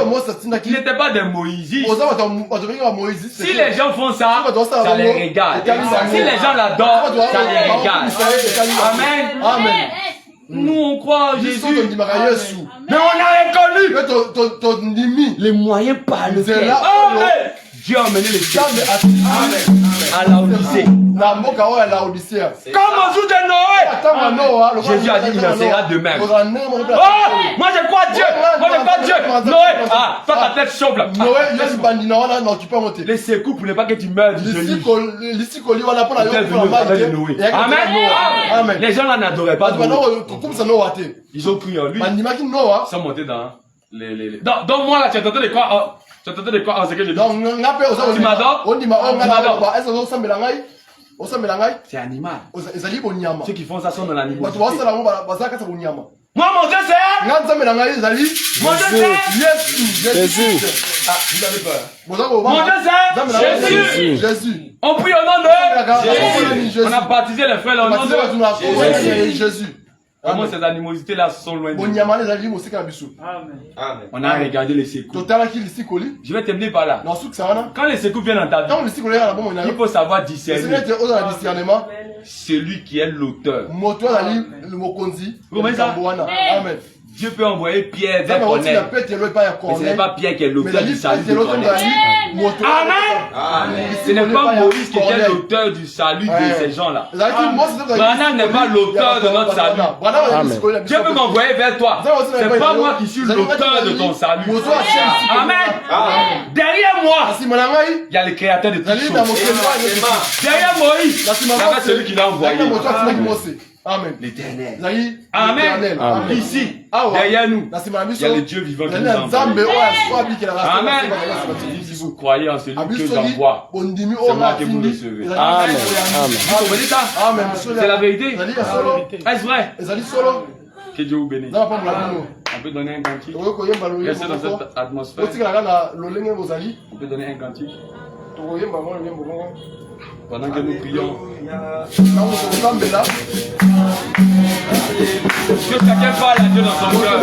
C: qui n'étaient pas des Moïsistes. Si les gens font ça, ça les regarde. Si les gens l'adorent, ça les regarde. Amen. Nous on croit en Jésus. Mais on a reconnu les moyens par lesquels Dieu a mené les secours à Laodicée. Comme au jour de Noé, Jésus a dit il en sera de même. Oh, moi je crois Dieu. Noé, toi ta tête chauve là. Les secours pour ne pas que tu meurs du genou. Amen. Les gens là n'adoraient pas Noé. Ils ont cru en lui. Ils sont montés dans les... Donc moi là tu es tenté de croire en ce que je dis. Tu m'adores? C'est animal.
B: bonyama.
C: Ceux qui font ça sont dans l'animosité.
B: Bato basala ngo bazaka ta bonyama.
C: Moi, mon Dieu, c'est
B: Nga nzambe na ngai ezali
C: mon Dieu, c'est
B: Jésus. Ah, vous avez peur.
C: mon Dieu, c'est Jésus.
B: Jésus.
C: On prie au nom de
B: Jésus.
C: On a baptisé les frères au nom de
B: Jésus.
C: Comment ces animosités-là sont loin de nous.
B: Bonyama ezali mosika na biso.
A: Amen.
C: On a regardé les secours.
B: Totala ki lisikoli.
C: Je vais terminer par là.
B: Na suki sana.
C: Quand les secours viennent dans ta vie,
B: Tant lisikoli ya na bomo na
C: il
B: yo.
C: faut savoir
B: C'est
C: discerner
B: que tu as discernement.
C: celui qui est l'auteur.
B: Moto ezali le mokonzi.
C: Vous voyez ça?
B: Amen.
C: Dieu peut envoyer Pierre vers
B: Mais
C: Corneille.
B: ce
C: Mais ce n'est pas Pierre qui est l'auteur du salut de Corneille.
B: Amen.
C: Ce n'est pas Moïse qui est l'auteur du salut de ces gens-là. Branham n'est pas l'auteur de notre salut. Dieu peut m'envoyer vers toi. C'est pas moi qui suis l'auteur de ton salut. Amen. Derrière moi, il y a le créateur de toutes choses. Derrière Moïse, il y avait celui qui l'a envoyé.
B: Amen.
C: L'éternel.
B: Amen.
C: Ici, derrière nous, il y a le Dieu vivant qui nous envoie. Amen. Si vous croyez en celui que j'envoie, c'est moi qui vous recevez.
D: Amen.
C: Vous comprenez ça? C'est la vérité. Est-ce vrai? Que Dieu vous bénisse. On peut donner un cantique. Restez dans cette atmosphère. On peut donner un cantique. Pendant que nous prions, que chacun parle à Dieu dans son cœur.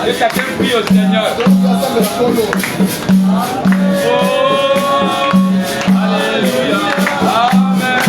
C: Que chacun prie au Seigneur. Oh, alléluia. Amen.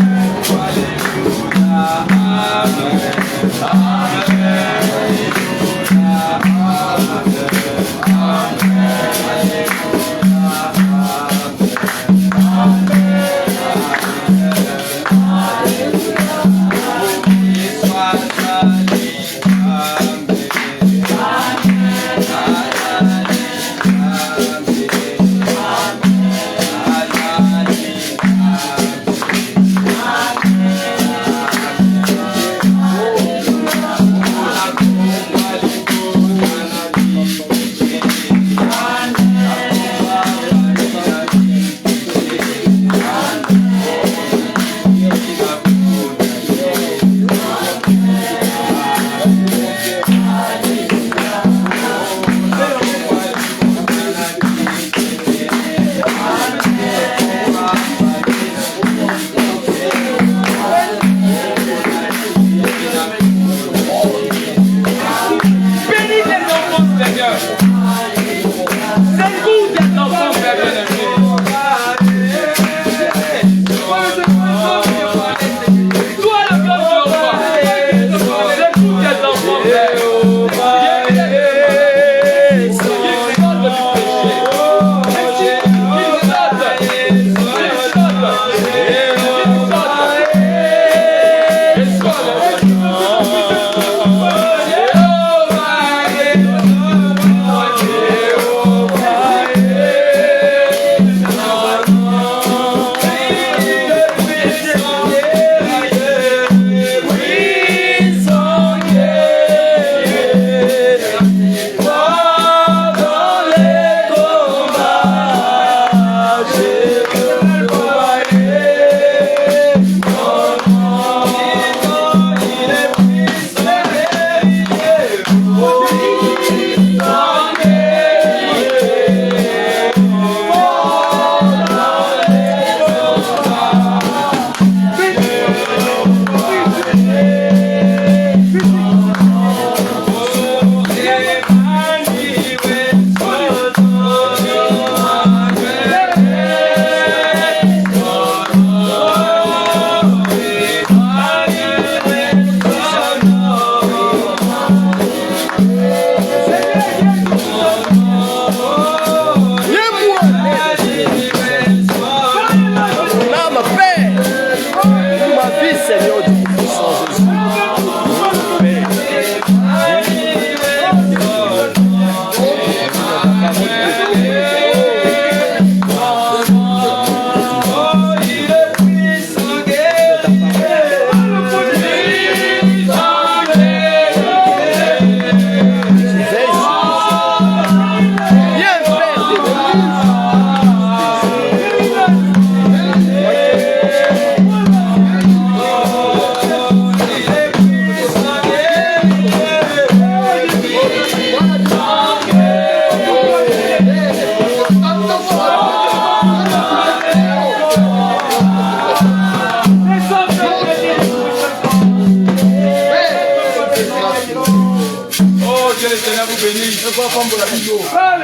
C: Oh, que le Seigneur vous bénisse.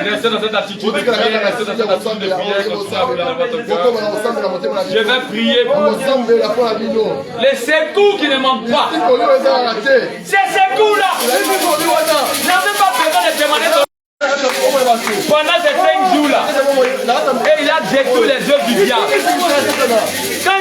C: Restez dans cette attitude de prière, restez dans cette attitude de prière, continuez à prier dans votre cœur. Je vais prier pour vous. Les secours qui ne manquent pas. Ces secours-là, n'avez pas besoin de demander pendant ces 5 jours-là. Et il a détruit les œuvres du diable. Quand